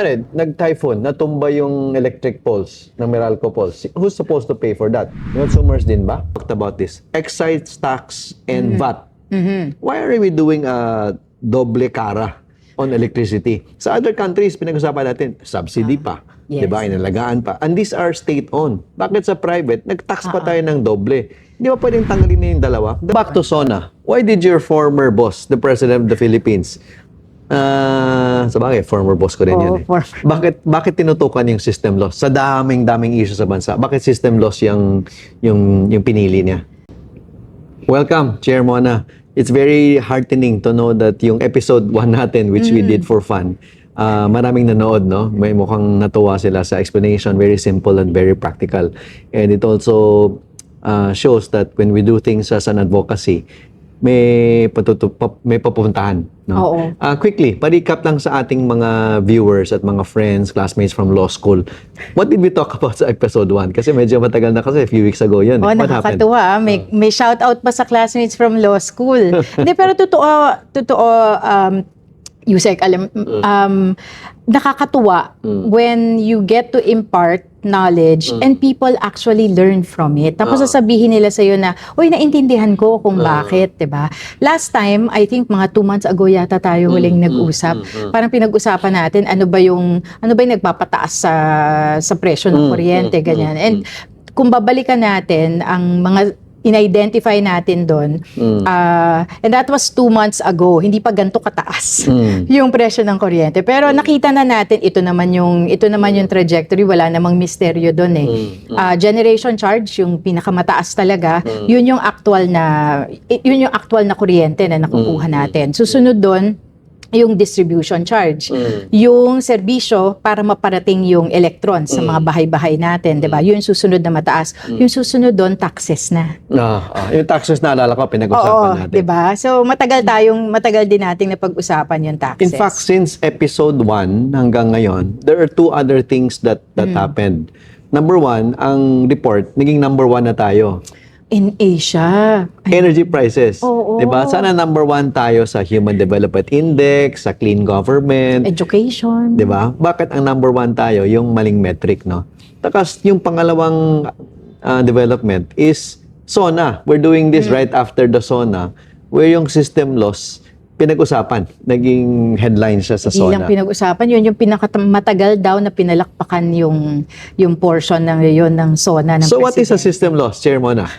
Nag-typhoon, natumba yung electric poles ng Meralco poles. Who's supposed to pay for that? Consumers din ba? Talked about this. Excise tax and VAT. Why are we doing a doble cara on electricity? Sa other countries, pinag-usapan natin, subsidy pa. Yes. Diba? Inalagaan pa. And these are state-owned. Bakit sa private, nag-tax pa tayo ng doble? Hindi ba pwedeng tanggalin na yung dalawa? Back to SONA. Why did your former boss, the President of the Philippines, sabagay, former boss ko rin yun. Bakit tinutukan yung system loss? Sa daming issue sa bansa, bakit system loss yung pinili niya? Welcome, Chair Mona. It's very heartening to know that yung episode 1 natin, which we did for fun, maraming nanood, no? May mukhang natuwa sila sa explanation, very simple and very practical. And it also shows that when we do things as an advocacy, may papuntahan. No? Oo. Quickly, pa-recap lang sa ating mga viewers at mga friends, classmates from law school. What did we talk about sa episode 1? Kasi medyo matagal na kasi, a few weeks ago yun. Oh, What happened? nakakatuwa. May shout out pa sa classmates from law school. Hindi, pero totoo, Yusek, nakakatuwa when you get to impart knowledge and people actually learn from it. Tapos sasabihin nila sa'yo na, uy, naintindihan ko kung bakit, diba? Last time, I think mga 2 months ago yata tayo huling nag-usap. Parang pinag-usapan natin ano ba yung nagpapataas sa presyo ng kuryente, ganyan. And kung babalikan natin ang mga in-identify natin doon, and that was 2 months ago, hindi pa ganito kataas yung presyo ng kuryente. Pero nakita na natin, ito naman yung trajectory, wala namang misteryo doon eh. Generation charge, yung pinakamataas talaga, yun yung actual na kuryente na nakukuha natin. Susunod doon, yung distribution charge. Yung serbisyo para maparating yung electrons sa mga bahay-bahay natin, 'di ba? Yun susunod na mataas. Yung susunod doon taxes na. Yung taxes na alala ko, pinag-usapan natin. 'Di ba? So matagal din nating napag-usapan yung taxes. In fact, since episode 1 hanggang ngayon, there are 2 other things that happened. Number 1, ang report, naging number 1 na tayo. In Asia. Energy prices. Oo. Diba? Sana number 1 tayo sa Human Development Index, sa clean government. Education. Diba? Bakit ang number 1 tayo? Yung maling metric, no? Tapos yung pangalawang development is SONA. We're doing this right after the SONA, where yung system loss, pinag-usapan. Naging headline siya sa SONA. Ilang pinag-usapan, yun yung pinakamatagal daw na pinalakpakan yung portion ng SONA ng So what is a system loss, Chair Mona?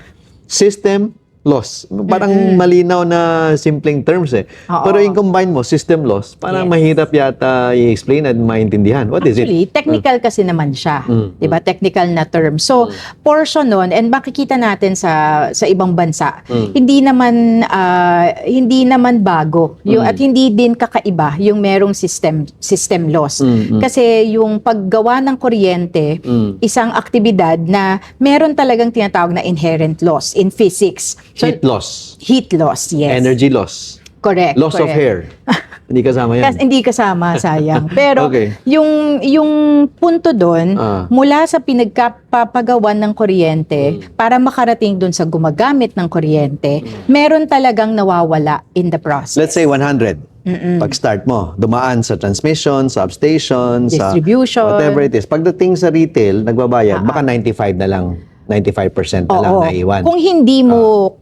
System loss. Parang malinaw na simpleng terms eh. Pero yung combine mo, system loss, parang mahirap yata i-explain at maintindihan. What is it? Actually, technical kasi naman siya. Diba? Technical na term. So, portion nun, and makikita natin sa ibang bansa, hindi naman bago. At hindi din kakaiba yung merong system loss. Kasi yung paggawa ng kuryente, isang aktibidad na meron talagang tinatawag na inherent loss in physics. So, Heat loss. Heat loss, yes. Energy loss. Correct. Loss of hair. Hindi kasama yan. Hindi kasama, sayang. Pero Okay. yung punto doon, mula sa pinagpapagawan ng kuryente, para makarating doon sa gumagamit ng kuryente, meron talagang nawawala in the process. Let's say 100. Pag-start mo, dumaan sa transmission, substation, Distribution. sa whatever it is. Pagdating sa retail, nagbabayad, baka 95 na lang. 95% na lang naiwan. Kung hindi mo,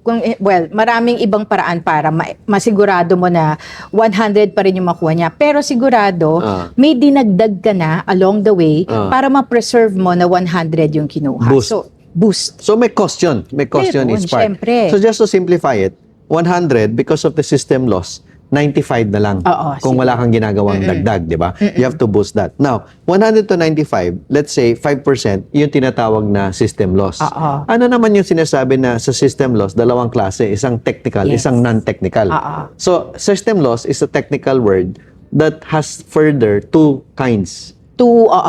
maraming ibang paraan para masigurado mo na 100 pa rin yung makuha niya. Pero sigurado, may dinagdag ka na along the way para ma-preserve mo na 100 yung kinuha. Boost. So, boost. So may question. May question Meron, is part. syempre. So just to simplify it, 100 because of the system loss, 95 na lang. Kung wala kang ginagawang dagdag, di ba? You have to boost that. Now, 100 to 95, let's say 5%, yung tinatawag na system loss. Ano naman yung sinasabi na sa system loss, dalawang klase, isang technical, isang non-technical. So, system loss is a technical word that has further 2 kinds.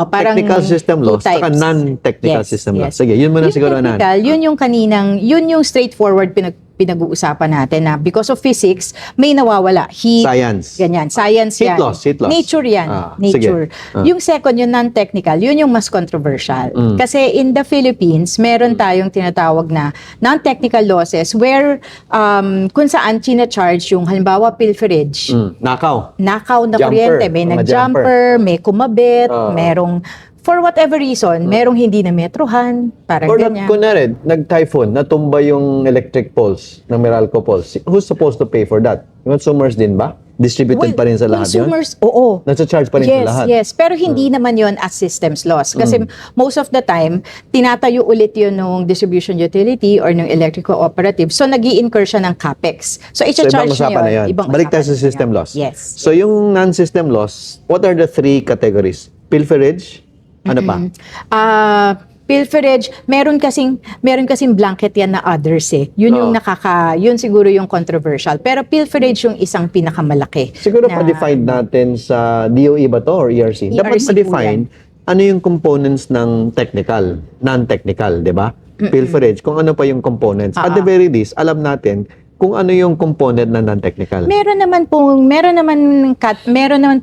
Parang Technical system loss, saka non-technical system loss. Sige, yun muna siguro na. Technical, yun yung straightforward pinag-uusapan natin na because of physics, may nawawala. Heat, Science. ganyan. Science Heat yan. loss, heat loss. Nature yan. Nature. Yung second, yung non-technical, yun yung mas controversial. Kasi in the Philippines, meron tayong tinatawag na non-technical losses where kung saan charge yung halimbawa pilferage, Nakaw. nakaw na Jumper. kuryente, may Mga nag-jumper, may kumabit, merong for whatever reason, merong hindi na metrohan, parang Or ganyan. kunwari, nag-typhoon, natumba yung electric poles ng Meralco poles. Who's supposed to pay for that? Yung consumers din ba? Distributed pa rin sa lahat yun? Consumers, oo. Nasa-charge pa rin sa lahat? Yes. Pero hindi naman yon as systems loss. Kasi most of the time, tinatayo ulit yun ng distribution utility or ng electric cooperative. So, nag incur siya ng capex. So, So, ibang i-charge usapan na yun. Balik tayo sa system loss. Yes. So, yung non-system loss, what are the three categories? Pilferage? Ano pa? Pilferage, meron kasing blanket yan na others eh. Yun yung yun siguro yung controversial. Pero pilferage yung isang pinakamalaki. Siguro pa-define natin sa DOE ba to or ERC? Dapat ERC ma-define ano yung components ng technical, non-technical, di ba? Pilferage, kung ano pa yung components. At the very least, alam natin kung ano yung component na non-technical. Meron naman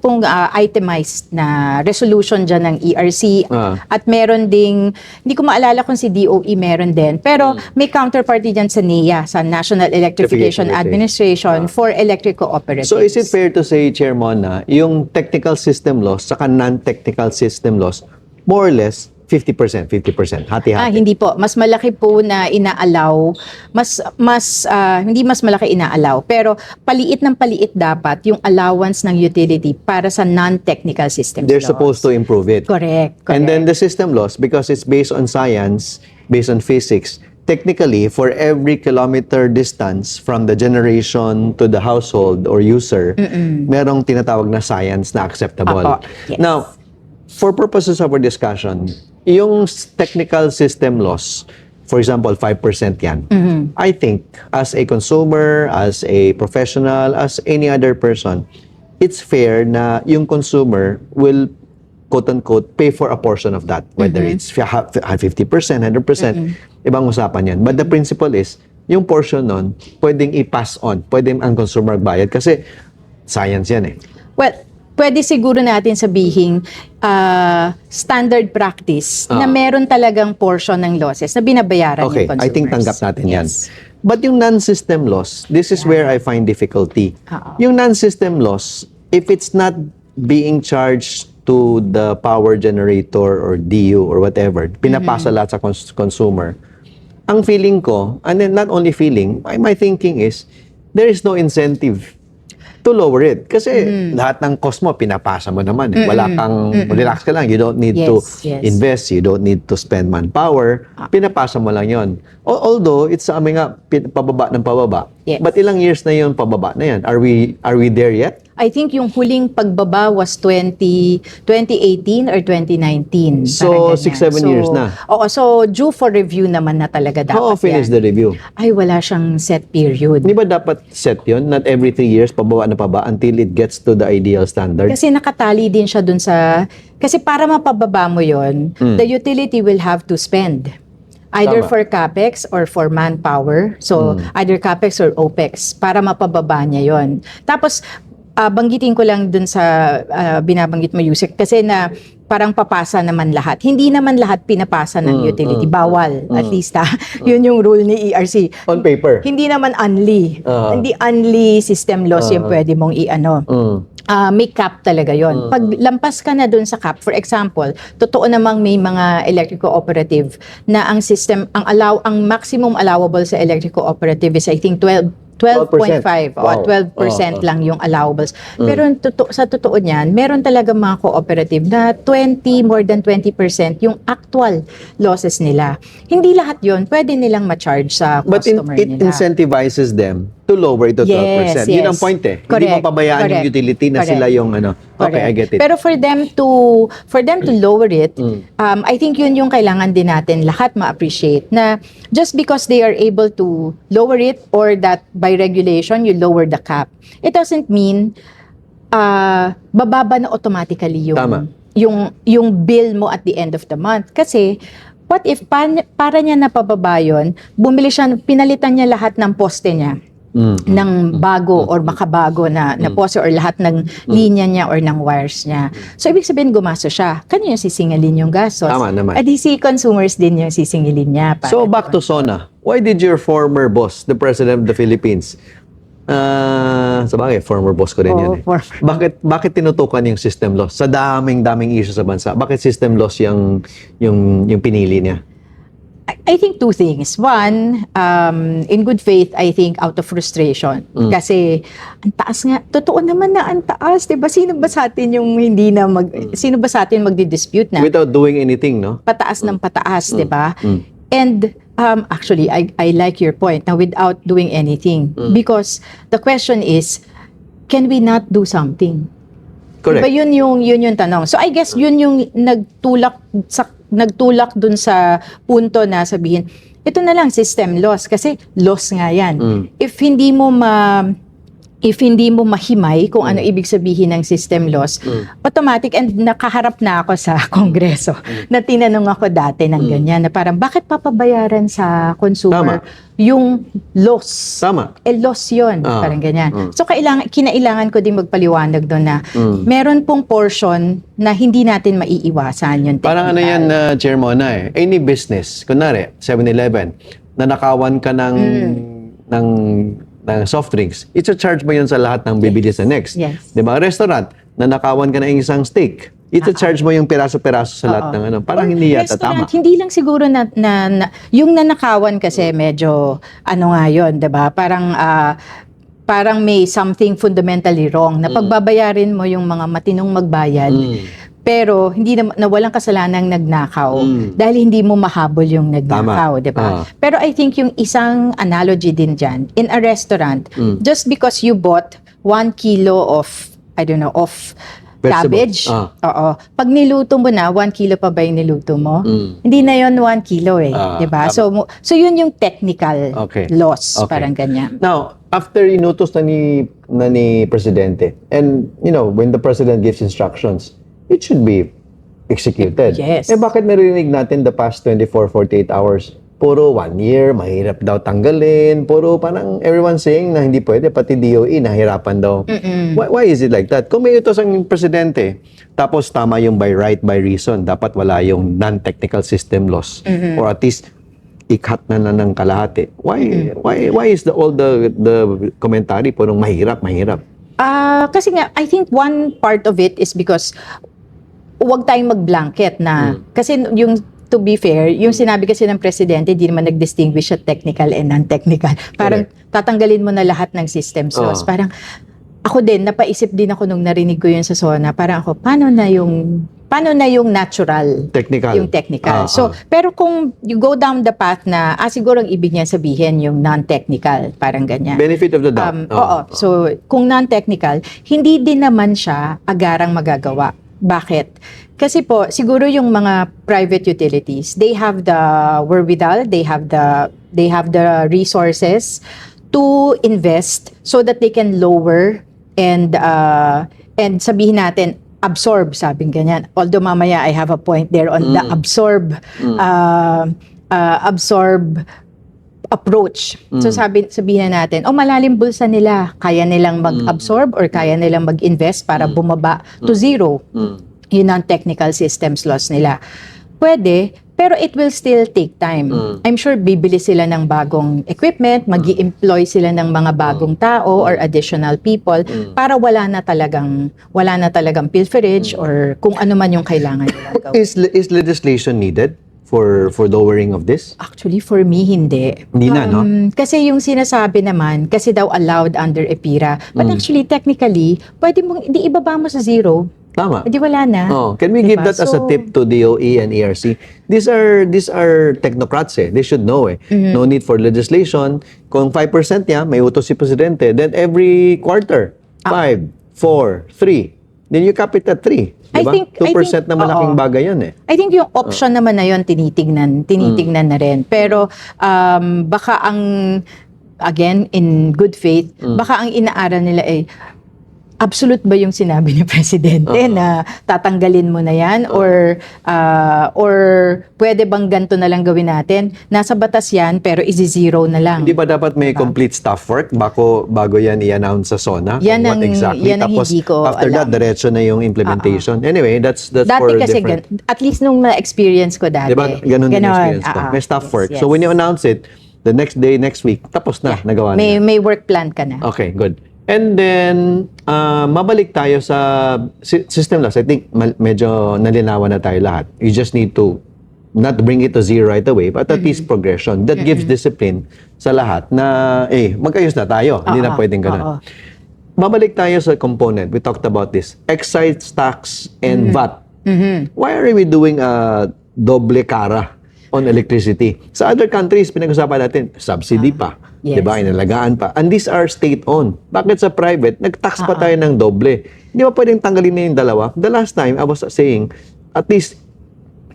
pong itemized na resolution diyan ng ERC at meron ding hindi ko maalala kung si DOE meron din pero may counterparty diyan sa NEA, sa National Electrification Administration for electric cooperatives. So is it fair to say, Chair Mona, yung technical system loss saka non-technical system loss more or less 50%, hati-hati. Hindi po. Mas malaki po na inaalaw. Hindi mas malaki inaalaw. Pero paliit ng paliit dapat yung allowance ng utility para sa non-technical systems They're loss. supposed to improve it. Correct. And then the system loss, because it's based on science, based on physics, technically, for every kilometer distance from the generation to the household or user, merong tinatawag na science na acceptable. Yes. Now, for purposes of our discussion, yung technical system loss, for example, 5% yan. I think, as a consumer, as a professional, as any other person, it's fair na yung consumer will, quote-unquote, pay for a portion of that. Whether it's 50%, 100%, ibang usapan yan. But the principle is, yung portion nun, pwedeng i-pass on. Pwedeng ang consumer bayad. Kasi, science yan eh. Well, pwede siguro natin sabihin standard practice na meron talagang portion ng losses na binabayaran Okay, yung consumers. I think tanggap natin yan. Yes. But yung non-system loss, this is where I find difficulty. Yung non-system loss, if it's not being charged to the power generator or DU or whatever, pinapasa lahat sa consumer, ang feeling ko, and then not only feeling, my thinking is, there is no incentive to lower it. Kasi lahat ng cost mo, pinapasa mo naman. Wala kang, relax ka lang. You don't need to invest. You don't need to spend manpower. Pinapasa mo lang yon. Although, it's sa amin nga, pababa ng pababa. Yes. But ilang years na yun, pababa na yan? Are we there yet? I think yung huling pagbaba was 2018 or 2019. So, parang ganyan. 6-7 years na. Oo, so due for review naman na talaga dapat How often yan. is the review? Ay, wala siyang set period. Di ba dapat set yun? Not every 3 years, pababa na paba until it gets to the ideal standard? Kasi nakatali din siya dun sa... Kasi para mapababa mo yon, the utility will have to spend. Either Tama. for CAPEX or for manpower. So, either CAPEX or OPEX para mapababa niya yon. Tapos, banggitin ko lang dun sa binabanggit mo, Yusek, kasi na parang papasa naman lahat. Hindi naman lahat pinapasa ng utility. Bawal, at least. Yun yung rule ni ERC. On paper. Hindi naman unli. Hindi unli system loss yung pwede mong i-ano. May cap talaga yon. Pag lampas ka na dun sa cap, for example, totoo namang may mga electric cooperative na ang system, ang maximum allowable sa electric cooperative is I think 12.5 Wow. 12% lang yung allowables. Pero sa totoo niyan, meron talaga mga cooperative na more than 20% yung actual losses nila. Hindi lahat yon pwede nilang ma-charge sa But customer it nila. incentivizes them to lower it to 12%. Yes, Yun ang yes. point eh. Hindi Correct, mo pabayaan yung correct, utility na correct. sila yung ano. Okay, I get it. Pero for them to lower it, I think yun yung kailangan din natin lahat ma-appreciate na just because they are able to lower it or that by regulation you lower the cap, it doesn't mean bababa na automatically yung Tama. yung bill mo at the end of the month kasi what if para niya napababa yun, bumili siya, pinalitan niya lahat ng poste niya ng bago or makabago na poste or lahat ng linya niya or ng wires niya. So, ibig sabihin, gumasto siya. Kanino sisingilin yung gastos? Tama naman. At si consumers din yung sisingilin niya. So, back to SONA. Why did your former boss, the President of the Philippines, sabagay, former boss ko rin yun eh. Bakit tinutukan yung system loss? Sa daming issue sa bansa, bakit system loss yung pinili niya? I think two things. One, in good faith, I think out of frustration. Kasi, ang taas nga. Totoo naman na ang taas. Diba? Sino ba sa atin yung hindi na sino ba sa atin magdi-dispute na? Without doing anything, no? Pataas ng pataas, diba? And, actually, I like your point na without doing anything. Because the question is, can we not do something? Correct. Diba yun yung tanong. So I guess yun yung nagtulak dun sa punto na sabihin, ito na lang system loss kasi loss nga yan. If hindi mo mahimay kung ano ibig sabihin ng system loss, automatic, and nakaharap na ako sa Kongreso na tinanong ako dati ng ganyan na parang bakit papabayaran sa consumer yung loss? Tama. Loss yun. Parang ganyan. So kinailangan ko din magpaliwanag doon na meron pong portion na hindi natin maiiwasan yung technical. Parang ano yan, Chair Mona eh. Any business, kunwari, 7-Eleven, nanakawan ka ng soft drinks, charge mo yun sa lahat ng bibili sa next. Yes. Diba? Restaurant, nanakawan ka ng isang steak, charge mo yung piraso-piraso sa lahat ng ano. Parang hindi yata tama. Hindi lang siguro na yung nanakawan kasi medyo ano nga yun, 'di ba? Parang may something fundamentally wrong na pagbabayarin mo yung mga matinong magbayad. Pero hindi na walang kasalanang nagnakaw dahil hindi mo mahabol yung nagnakaw, 'di ba? Pero I think yung isang analogy din diyan, in a restaurant, just because you bought 1 kilo of cabbage. Pag niluto mo na, 1 kilo pa ba yung niluto mo? Hindi na yon 1 kilo eh. Diba? So yun yung technical loss. Parang ganyan. Now, after inutos na ni Presidente, and when the President gives instructions, it should be executed. Yes. Bakit narinig natin the past 24, 48 hours? Puro 1 year, mahirap daw tanggalin. Puro parang everyone saying na hindi pwede. Pati DOE, nahirapan daw. Why is it like that? Kung may utos ang presidente, tapos tama yung by right, by reason, dapat wala yung non-technical system loss. Or at least, ikat na ng kalahati. Why is all the commentary purong mahirap? Kasi nga, I think one part of it is because huwag tayong mag-blanket na, kasi yung to be fair, yung sinabi kasi ng presidente, hindi naman nag-distinguish sa technical and non-technical. Parang tatanggalin mo na lahat ng systems loss. Parang ako din, napaisip din ako nung narinig ko yun sa SONA. Parang ako, paano na yung natural? Technical. Yung technical. Pero kung you go down the path na, siguro ang ibig niya sabihin yung non-technical. Parang ganyan. Benefit of the doubt. Oo. So, kung non-technical, hindi din naman siya agarang magagawa. Bakit? Kasi po, siguro yung mga private utilities, they have the wherewithal, they have the resources to invest so that they can lower and sabihin natin, absorb, sabing ganyan. Although mamaya I have a point there on the absorb approach. So sabihin natin, malalim bulsa nila, kaya nilang mag-absorb or kaya nilang mag-invest para bumaba to zero. Yun ang technical systems loss nila. Pwede, pero it will still take time. I'm sure bibili sila ng bagong equipment, magi-employ sila ng mga bagong tao or additional people para wala na talagang pilferage or kung ano man yung kailangan nila gawin. Is legislation needed for lowering of this? Actually, for me, hindi. Hindi na, no? Kasi yung sinasabi naman, kasi daw allowed under EPIRA. But actually, technically, pwede mong, di ibaba mo sa zero. Tama. Hindi wala na. Can we give that as a tip to DOE and ERC? These are technocrats eh. They should know eh. No need for legislation. Kung 5% niya, may utos si Presidente, then every quarter, 5, 4, 3. Then you cap it at 3. Diba? 2% na malaking bagay yan eh. I think yung option naman na yun, tinitignan na rin. Pero baka again, in good faith, baka ang inaaral nila absolute ba yung sinabi ni Presidente na tatanggalin mo na yan or pwede bang ganito na lang gawin natin? Nasa batas yan pero i-zero na lang. Hindi ba dapat may complete staff work bago yan i-announce sa SONA? Yan Kung what ang- exactly? yan ang Tapos hindi ko after that, alam. diretso na yung implementation. Anyway, that's Dati for kasi, different. at least nung na-experience ko dati. Diba? Ganun din experience ko. May staff work. So when you announce it, the next day, next week, tapos na, nagawa na. May work plan ka na. Okay, good. And then, mabalik tayo sa system loss. I think medyo nalinawan na tayo lahat. You just need to not bring it to zero right away, but at least progression. That gives discipline sa lahat na, magkayos na tayo. Hindi na pwedeng ganun. Babalik tayo sa component. We talked about this. Excise tax and VAT. Why are we doing a doble cara on electricity? Sa other countries, pinag-usapan natin, subsidy pa. Yes. Diba? Inalagaan pa. And these are state-owned. Bakit sa private, nag-tax pa tayo ng doble? Hindi ba pwedeng tanggalin na yung dalawa? The last time, I was saying, at least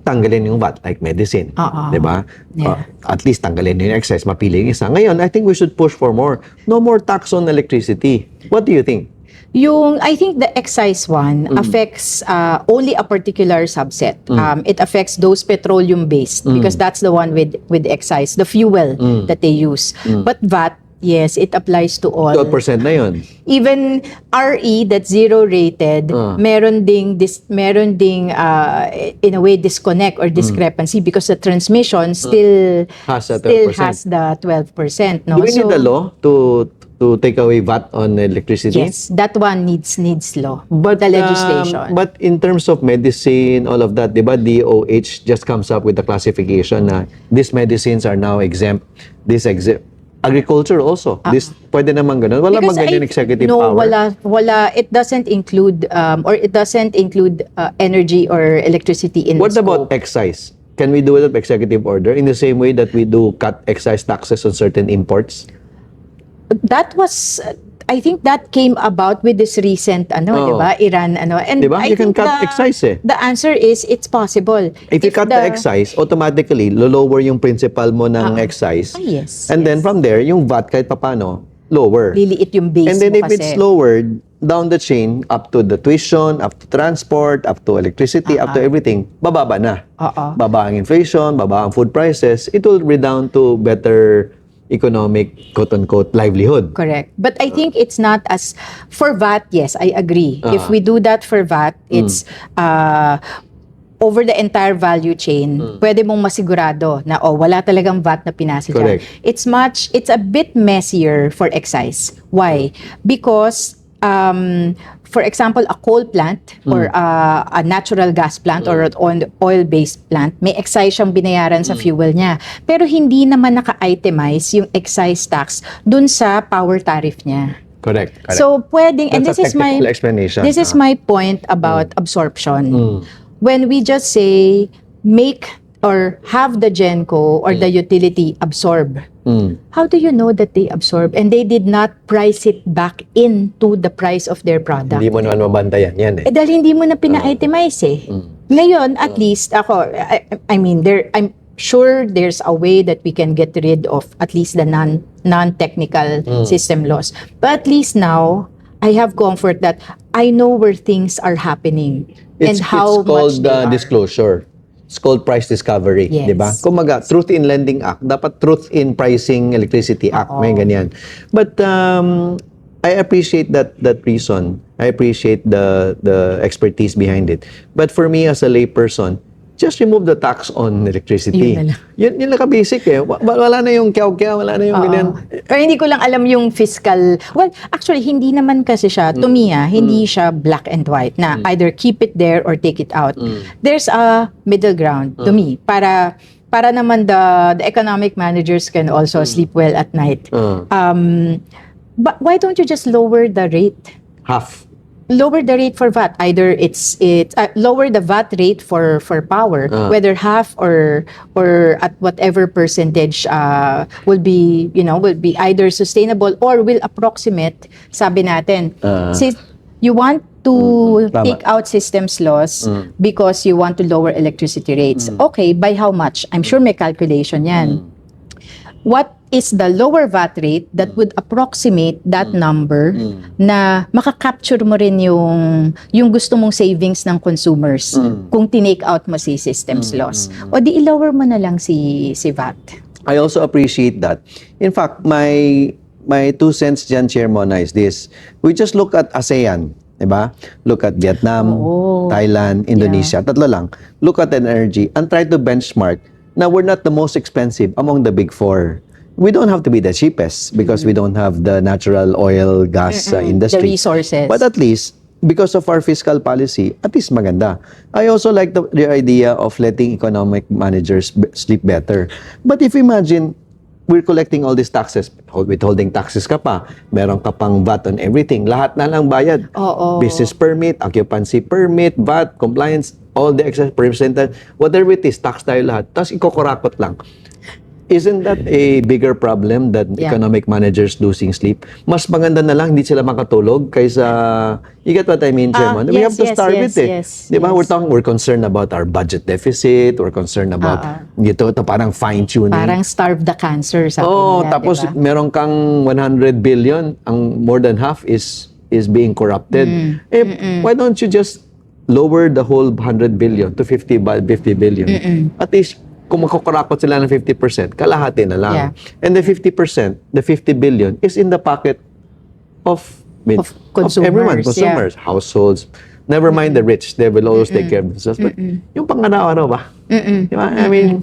tanggalin yung VAT, like medicine. Diba? Yeah. At least tanggalin yung excess, mapili yung isa. Ngayon, I think we should push for more. No more tax on electricity. What do you think? I think the excise one affects only a particular subset. It affects those petroleum-based because that's the one with excise, the fuel that they use. But VAT, yes, it applies to all. 12% na yun. Even RE that's zero rated, meron ding in a way disconnect or discrepancy because the transmission still Has a still 12%. has the 12%. No? Do we need the law to take away VAT on electricity? Yes, that one needs law. But the legislation. But in terms of medicine, all of that, diba, DOH just comes up with the classification na these medicines are now exempt. This exempt. Agriculture also. This pwede naman ganun. Wala bang Because ganyan executive no, power? wala. It doesn't include energy or electricity in What the about scope. excise? Can we do it with executive order in the same way that we do cut excise taxes on certain imports? That was, I think that came about with this recent, di ba? Iran, And Diba? I You can think cut excise eh. The answer is, it's possible. If you cut the excise, automatically, lower yung principal mo ng excise. Yes. And then from there, yung VAT kahit papano, lower. Liliit yung base And then mo if it's kasi. lowered down the chain, up to the tuition, up to transport, up to electricity, up to everything, bababa na. Baba ang inflation, baba ang food prices, it will redound to better economic, quote-unquote, livelihood. Correct. But I think it's not as, for VAT, yes, I agree. If we do that for VAT, it's over the entire value chain, pwede mong masigurado na, wala talagang VAT na pinasa dyan. Correct. It's a bit messier for excise. Why? Because, for example, a coal plant or a natural gas plant or an oil-based plant, may excise siyang binayaran sa fuel niya. Pero hindi naman naka-itemize yung excise tax dun sa power tariff niya. Correct. So pwedeng, and That's this a is my technical explanation. this is my point about absorption. When we just say make or have the GenCo or the utility absorb, how do you know that they absorb and they did not price it back into the price of their product? Hindi mo naman mabantayan yan eh. Dahil hindi mo na pina-itemize eh. Ngayon, at least ako, I mean, I'm sure there's a way that we can get rid of at least the non-technical system loss. But at least now, I have comfort that I know where things are happening and how it's called much they are. disclosure. It's called price discovery, Yes. di ba? Kumaga, Truth in Lending Act, dapat Truth in Pricing Electricity Act, may ganyan. But I appreciate that reason. I appreciate the expertise behind it. But for me as a layperson, just remove the tax on electricity. Yun na lang. Yun basic eh. Wala na yung kyaw-kyaw, wala na yung ganyan. Or hindi ko lang alam yung fiscal. Well, actually, hindi naman kasi siya, to me, hindi siya black and white na either keep it there or take it out. There's a middle ground to me para naman the economic managers can also sleep well at night. But why don't you just lower the rate? Half. Lower the rate for VAT. Either it's lower the VAT rate for power, whether half or at whatever percentage will be either sustainable or will approximate. Sabi natin, since you want to take out systems loss because you want to lower electricity rates. Okay, by how much? I'm sure may calculation yan. What is the lower VAT rate that would approximate that number na makakapture mo rin yung gusto mong savings ng consumers kung tinake out mo si systems loss. O di i-lower mo na lang si VAT. I also appreciate that. In fact, my 2 cents dyan, Chair Mona, is this. We just look at ASEAN, diba? Look at Vietnam, Thailand, Indonesia. Tatlo lang. Look at energy and try to benchmark na we're not the most expensive among the big 4. We don't have to be the cheapest because we don't have the natural oil, gas industry. The resources. But at least, because of our fiscal policy, at least maganda. I also like the idea of letting economic managers sleep better. But if you imagine, we're collecting all these taxes, withholding taxes ka pa, meron ka pang VAT on everything, lahat na lang bayad. Oo. Business permit, occupancy permit, VAT, compliance, all the excess percentage, whatever it is, tax tayo lahat. Tapos ikukurakot lang. Isn't that a bigger problem than economic managers losing sleep? Mas maganda na lang, hindi sila makatulog kaysa, you get what I mean, Chairman? We have to starve it eh. Di ba? We're concerned about our budget deficit, we're concerned about, ito parang fine-tuning. Parang starve the cancer, sabi nila, tapos diba? meron kang 100 billion, ang more than half is being corrupted. Why don't you just lower the whole 100 billion to 50 billion? At least, kung makukurakot sila ng 50%, kalahati na lang. And the 50%, the 50 billion, is in the pocket of consumers, of everyone, consumers, households. Never mind the rich, they will always take care of themselves. But yung pang-araw-araw ba? Diba? I mean,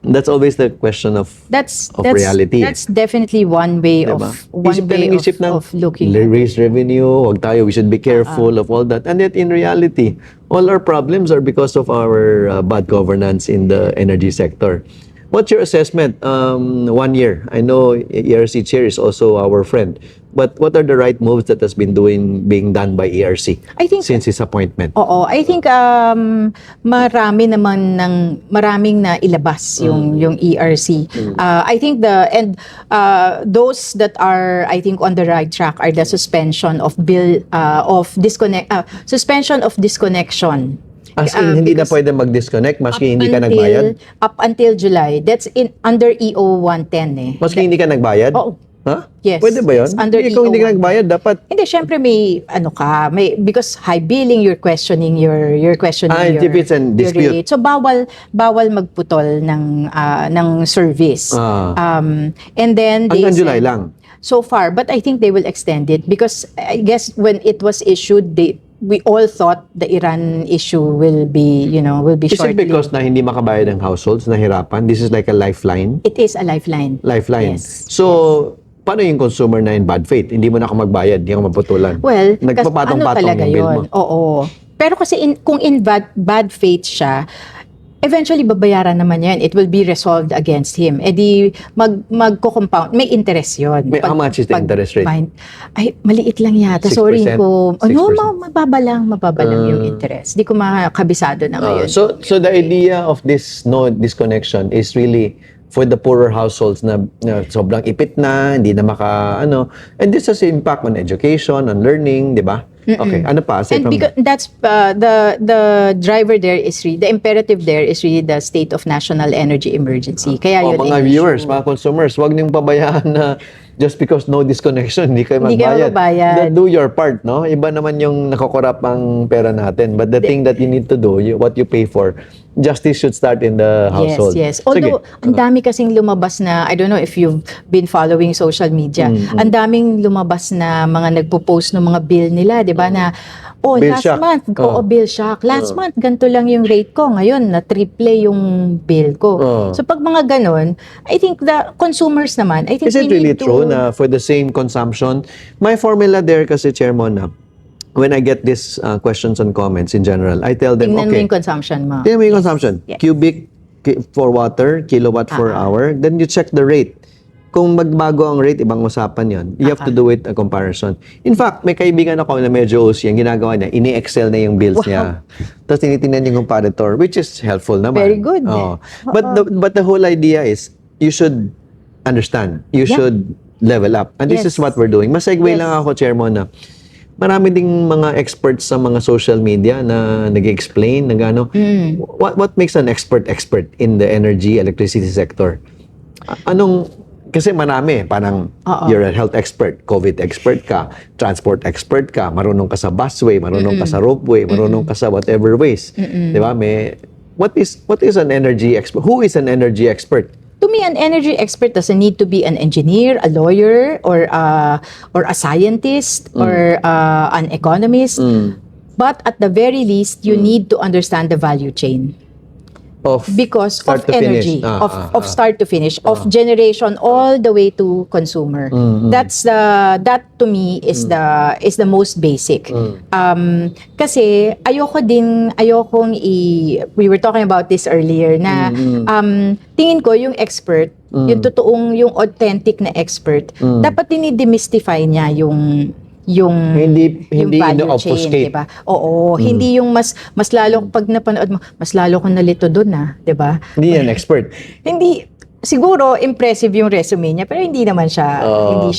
that's always the question of reality. That's definitely one way diba? of looking at raise revenue, wag tayo, we should be careful of all that. And yet in reality, all our problems are because of our bad governance in the energy sector. What's your assessment? 1 year. I know ERC chair is also our friend. But what are the right moves that has been being done by ERC since his appointment? Oo, I think maraming na ilabas yung ERC. I think those that are I think on the right track are the suspension of disconnection. As in, hindi na pwede mag-disconnect maski hindi ka nagbayad? Up until July. That's under EO 110 eh. Maski hindi ka nagbayad? Oo. Ha? Yes. Pwede ba yun? Under Ikaw hindi ka nagbayad, dapat... Hindi, syempre may because high billing, you're questioning your if it's a dispute. rate. So bawal magputol ng service. And then they hanggang July lang. So far, but I think they will extend it because I guess when it was issued, we all thought the Iran issue will be Is short-lived. it because na hindi makabayad ng households, nahirapan? This is like a lifeline? It is a lifeline. Lifeline. Yes. So, paano yung consumer na in bad faith? Hindi mo na ako magbayad, hindi ako maputulan. Well, nagpapatong-patong talaga yung bill mo. yun? Oo. Pero kasi kung in bad faith siya, eventually babayaran naman yan. It will be resolved against him. E di magko-compound. May interest yun. How much is the interest rate? Ay, maliit lang yata. 6%? Sorry ko. 6%? Mababa lang yung interest. Di ko makakabisado na ngayon. So the idea of this no disconnection is really for the poorer households na sobrang ipit na, hindi na and this has impact on education, on learning, di ba? Okay, ano pa? And because that's the driver there is really, the imperative there is really the state of national energy emergency. Kaya yun mga viewers, mga consumers, wag niyong pabayaan na just because no disconnection, hindi kayo magbayad. Do your part, no? Iba naman yung nakokorap ang pera natin. But the thing that you need to do, what you pay for, justice should start in the household. Yes. Although, ang dami kasing lumabas na, I don't know if you've been following social media, ang daming lumabas na mga nagpo-post ng mga bill nila, di ba, na, bill last shock. month, bill shock. Last month, ganito lang yung rate ko. Ngayon, na-triple yung bill ko. So, pag mga ganon, I think the consumers naman, I think is it really true na for the same consumption? My formula there kasi, Chairman, when I get these questions and comments in general, I tell them, tingnan mo yung consumption mo. Tingnan mo yung consumption. Yes. Cubic for water, kilowatt per hour. Then you check the rate. Kung magbago ang rate, ibang usapan yon. You have to do it a comparison. In fact, may kaibigan ako na medyo OC, ang ginagawa niya, ini-excel na yung bills niya. Tapos tinitingnan yung comparator, which is helpful naman. Very good. But the whole idea is, you should understand. You should level up. And this is what we're doing. Mas-segue lang ako, Chairman, na marami ding mga experts sa mga social media na nag-explain na what makes an expert in the energy, electricity sector? kasi marami, parang Oo. you're a health expert, COVID expert ka, transport expert ka, marunong ka sa busway, marunong ka sa ropeway, marunong ka sa whatever ways. 'Di ba? What is an energy expert? Who is an energy expert? To me, an energy expert doesn't need to be an engineer, a lawyer, or a scientist, or an economist. But at the very least, you need to understand the value chain. Because Start of to finish. energy, of start to finish, of generation all the way to consumer. That to me is the most basic. Kasi we were talking about this earlier na tingin ko yung expert, yung authentic na expert, dapat dinidemystify niya yung Hindi value ino-obfuscate. chain, 'di ba? Oo, hindi yung mas lalo pag napanood mo, mas lalo kong nalito doon 'di ba? Hindi yan expert. Hindi siguro impressive yung resume niya pero hindi naman siya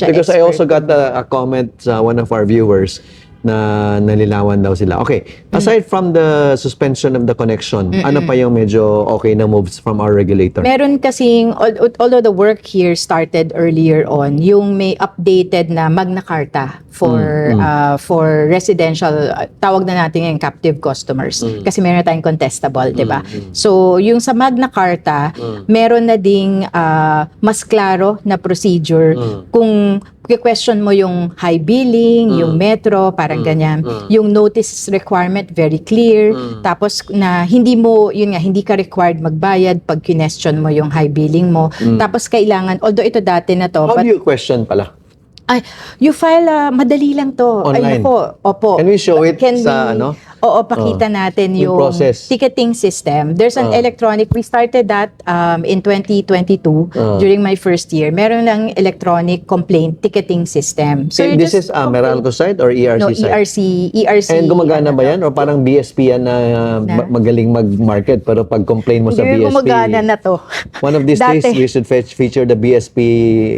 Because expert. I also got a comment sa one of our viewers na nalilawan daw sila. Okay, aside from the suspension of the connection, ano pa yung medyo okay na moves from our regulator? Meron kasing, although the work here started earlier on, yung may updated na Magna Carta for residential, tawag na natin yung captive customers. Kasi meron tayong contestable, di ba? So, yung sa Magna Carta, meron na ding mas klaro na procedure kung question mo yung high billing, yung metro, parang ganyan. Yung notice requirement, very clear. Tapos na hindi ka required magbayad pag question mo yung high billing mo. Tapos kailangan, although ito dati na to, How do you question pala? you file, madali lang to. Online? Ay, opo. Can we show it sa ano? Oo, pakita natin yung yung process. ticketing system. There's an electronic, we started that in 2022 during my first year. Meron ng electronic complaint ticketing system. So you this is just Meralco side or ERC No, side? ERC. And gumagana ba yan? O parang BSP yan na magaling mag-market pero pag complain mo sa Hindi BSP, gumagana na to. one of these days Dati. we should feature the BSP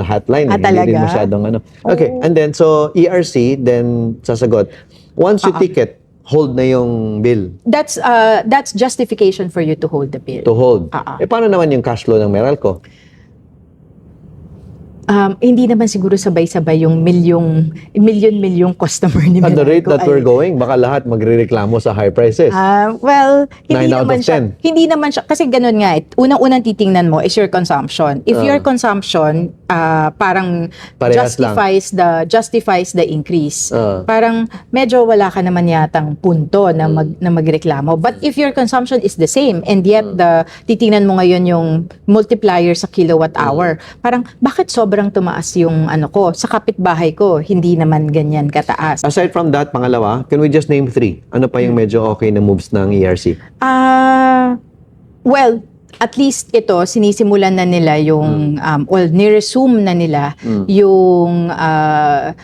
hotline. Talaga? Hindi rin masyadong ano. Okay, and then so ERC, then sasagot. Once you ticket, hold na yung bill That's justification for you to hold the bill. to hold. Paano naman yung cash flow ng Meralco? Hindi naman siguro sabay-sabay yung million customer ni At the rate Meralco. that we're going, baka lahat magrereklamo sa high prices. Well, hindi 9 out naman of siya. 10. Hindi naman siya kasi ganun nga. Unang-unang titingnan mo is your consumption. If your consumption parang Parehas justifies the increase. Parang medyo wala ka naman yatang punto na magreklamo. But if your consumption is the same and yet titingnan mo ngayon yung multiplier sa kilowatt hour, parang bakit sobrang tumaas yung ko sa kapitbahay ko, hindi naman ganyan kataas. Aside from that, pangalawa, can we just name 3? Ano pa yung medyo okay na moves ng ERC? Well, at least ito, sinisimulan na nila yung, niresume na nila yung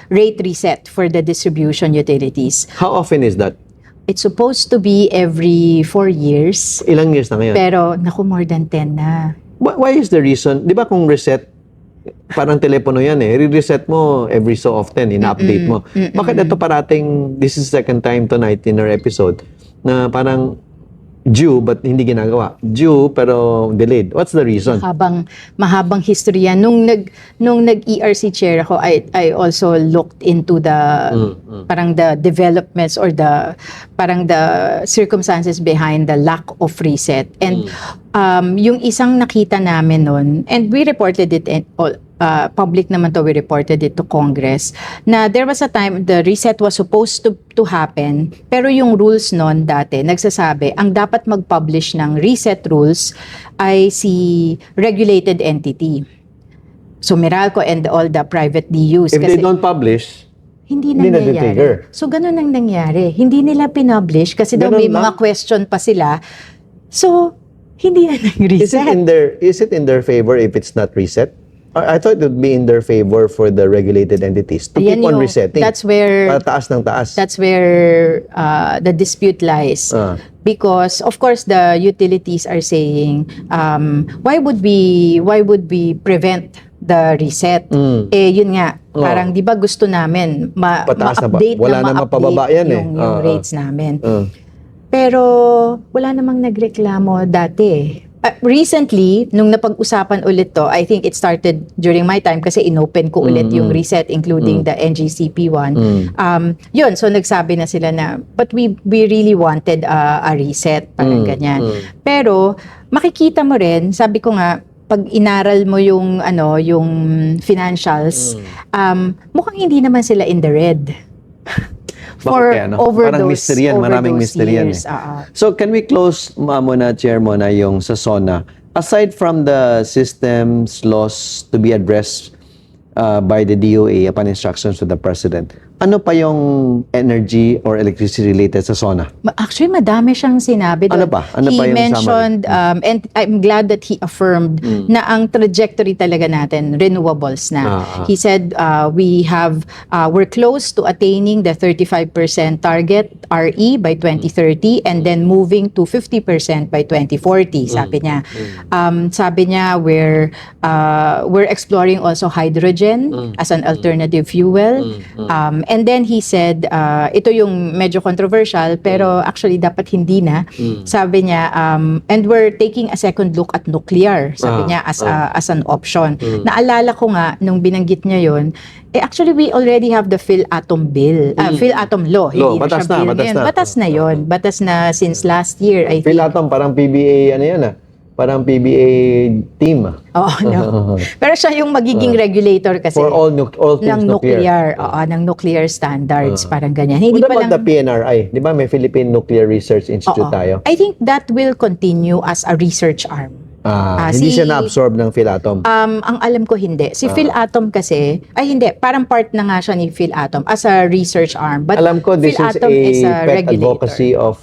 rate reset for the distribution utilities. How often is that? It's supposed to be every 4 years. Ilang years na ngayon? Pero, more than 10 na. Why is the reason? Di ba kung reset, parang telepono yan re-reset mo every so often, ina-update mo. Bakit ito parating, this is second time tonight in our episode, na parang due but hindi ginagawa. Due pero delayed. What's the reason? Mahabang history yan. Nung nag-ERC chair ako, I also looked into the parang the developments or the circumstances behind the lack of reset. And yung isang nakita namin nun, and we reported it public naman to, we reported it to Congress, na there was a time the reset was supposed to happen, pero yung rules nun dati, nagsasabi, ang dapat mag-publish ng reset rules ay si regulated entity. So Meralco and all the private DUs. If they don't publish, hindi na nangyayari. trigger. So ganun ang nangyari. Hindi nila pinublish kasi daw Ganun may lang? mga question pa sila. So, hindi na nag-reset. Is it in their favor if it's not reset? I thought it would be in their favor for the regulated entities to keep on resetting. That's where Para taas ng taas. That's where the dispute lies. Because of course the utilities are saying, why would we prevent the reset? Yun nga, parang 'di ba gusto namin Pataas na ba? ma-update Wala namang pababa yan yung rates namin. Pero wala namang nagreklamo dati. Recently, nung napag-usapan ulit to, I think it started during my time kasi inopen ko ulit yung reset, including the NGCP one. Yun, so nagsabi na sila na, but we really wanted a reset, parang ganyan. Pero, makikita mo rin, sabi ko nga, pag inaral mo yung financials, mukhang hindi naman sila in the red. For Bakit kaya, no? over Parang those, mystery yan, over maraming those mystery yan years. So can we close muna, Chair Mona, yung sa SONA? Aside from the systems laws to be addressed by the DOA upon instructions to the President, ano pa yung energy or electricity related sa SONA? Actually, madami siyang sinabi doon. Ano pa? Ano He pa yung mentioned, and I'm glad that he affirmed na ang trajectory talaga natin, renewables na. He said, we're close to attaining the 35% target RE by 2030 and then moving to 50% by 2040, sabi niya. Sabi niya, we're exploring also hydrogen as an alternative fuel. And then he said, ito yung medyo controversial, pero actually dapat hindi na. Sabi niya, and we're taking a second look at nuclear, sabi niya, as an option. Naalala ko nga, nung binanggit niya yun, actually we already have the PhilAtom bill, PhilAtom law. Hindi na siya bill ngayon. Batas na yun. Batas na since last year, I think. PhilAtom, parang PBA, ano yan parang PBA team. Oh, no. Pero siya yung magiging regulator kasi For all things ng nuclear. ng nuclear standards, parang ganyan. Hindi What pa about lang the PNRI? Di ba may Philippine Nuclear Research Institute tayo? I think that will continue as a research arm. Hindi siya na-absorb ng PhilAtom. Ang alam ko hindi. Si PhilAtom kasi, hindi, parang part na nga siya ni PhilAtom as a research arm. But Alam ko, this is PhilAtom a pet regulator. advocacy of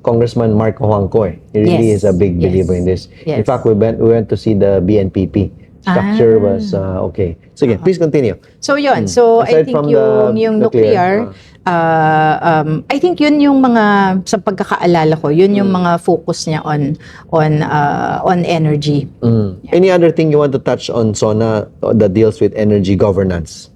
Congressman Marco Huangco. He really is a big believer in this. In Yes. fact, we went to see the BNPP. Structure was okay. Sige, please continue. So yun. So I Aside think from yung nuclear, I think yun yung mga sa pagkakaalala ko, yun yung mga focus niya on energy. Any other thing you want to touch on SONA that deals with energy governance?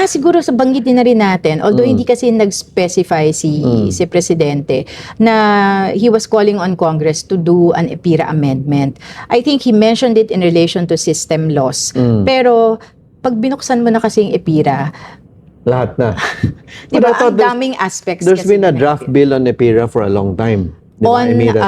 Siguro sa banggitin na rin natin, although hindi kasi nag-specify si Presidente na he was calling on Congress to do an EPIRA amendment. I think he mentioned it in relation to system laws. Pero pag binuksan mo na kasi yung EPIRA, Lahat na. di But I ba, thought ang daming aspects There's kasi been a ng draft EPIRA. bill on EPIRA for a long time. Di ba? EMIRA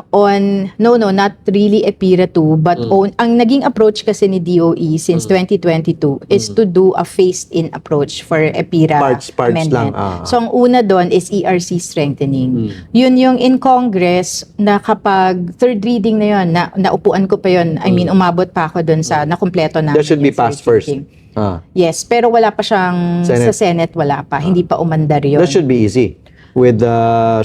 2. No, not really EPIRA 2, but ang naging approach kasi ni DOE since 2022 is to do a phased-in approach for EPIRA Parts amendment. lang, So, ang una doon is ERC strengthening. Yun yung in Congress na kapag third reading na yun, naupuan ko pa yun, I mean, umabot pa ako doon sa nakumpleto namin. That should be yung third passed first. reading. Yes, pero wala pa siyang, Senate. sa Senate wala pa, hindi pa umandar yun. That should be easy. With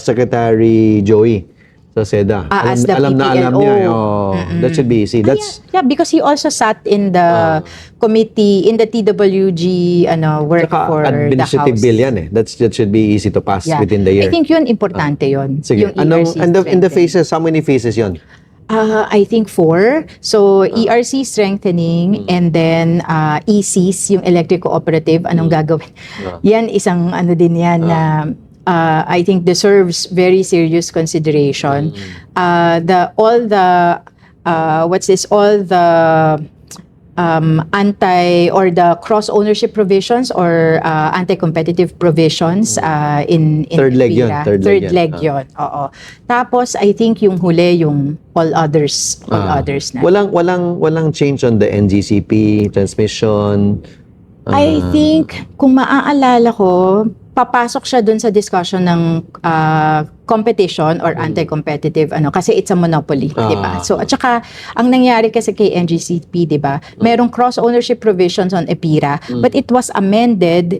Secretary Joey sa SEDA. As the alam niya. PPLO. That should be easy. That's Yeah, because he also sat in the committee, in the TWG work Saka for the administrative House. bill yan eh. That should be easy to pass within the year. I think yun, importante yun. Sige. Yung ERC In the strengthening. phases, how many phases yon? I think 4. So, ERC strengthening and then ECs, yung electric cooperative, anong gagawin? Yan, isang din yan na I think deserves very serious consideration. All the anti or the cross ownership provisions or anti-competitive provisions in Third leg yun, EPIRA. third leg yan. Yun. Oo. Tapos I think yung huli yung all others na. Walang change on the NGCP transmission. I think kung maaalala ko, papasok siya dun sa discussion ng competition or anti-competitive kasi it's a monopoly, di ba? So at saka ang nangyari kasi kay NGCP, di ba? Merong cross-ownership provisions on EPIRA, but it was amended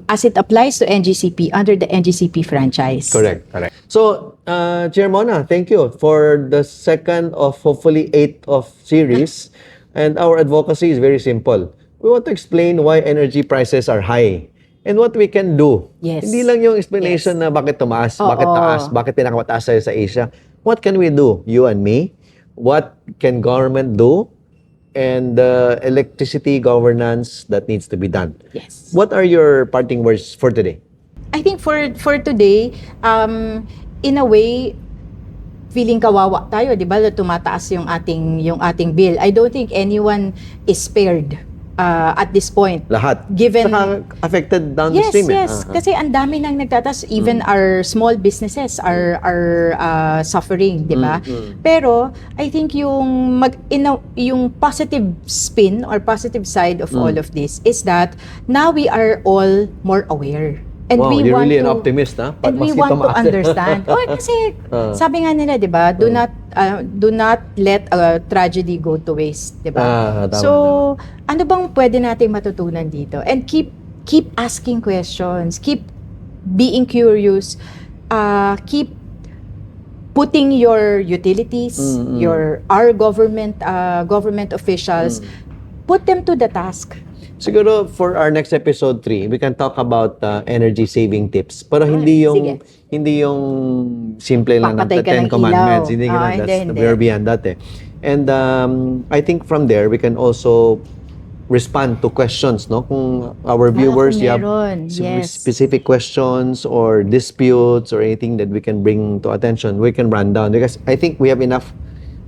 as it applies to NGCP under the NGCP franchise. Correct. So, Chair Mona, thank you for the second of hopefully 8 of series. And our advocacy is very simple. We want to explain why energy prices are high and what we can do. Yes. Hindi lang yung explanation na bakit tumaas, bakit taas, bakit pinakamataas tayo sa Asia. What can we do, you and me? What can government do? And the electricity governance that needs to be done. Yes. What are your parting words for today? I think for today, in a way, feeling kawawa tayo, 'di ba? Tumataas yung ating bill. I don't think anyone is spared at this point. Lahat. Given Saka affected down the Yes, stream. yes. Kasi ang dami nang nagtatas. Even our small businesses are suffering, di ba? Pero I think yung yung positive spin or positive side of all of this is that now we are all more aware. And Wow, we you're want really an to, optimist, ha? and we Mas want to tumaas. understand. Kasi sabi nga nila, 'di ba? Do not let a tragedy go to waste, 'di ba? Tama, So, ano bang pwede nating matutunan dito? And keep asking questions, keep being curious, keep putting your utilities, our government officials, put them to the task. Siguro for our next episode 3, we can talk about energy saving tips. Pero hindi sige. yung simple lang ng Papatay ka Ten ng Commandments. ilaw. Hindi ganun. Hindi. We're beyond that eh. And I think from there we can also respond to questions, no? Kung our viewers, kung you have meron, yes. specific questions or disputes or anything that we can bring to attention, we can run down because I think we have enough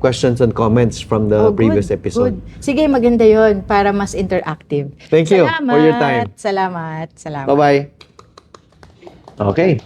questions and comments from the previous episode. Good. Sige, maganda yon para mas interactive. Thank you for your time. Salamat. Bye-bye. Okay.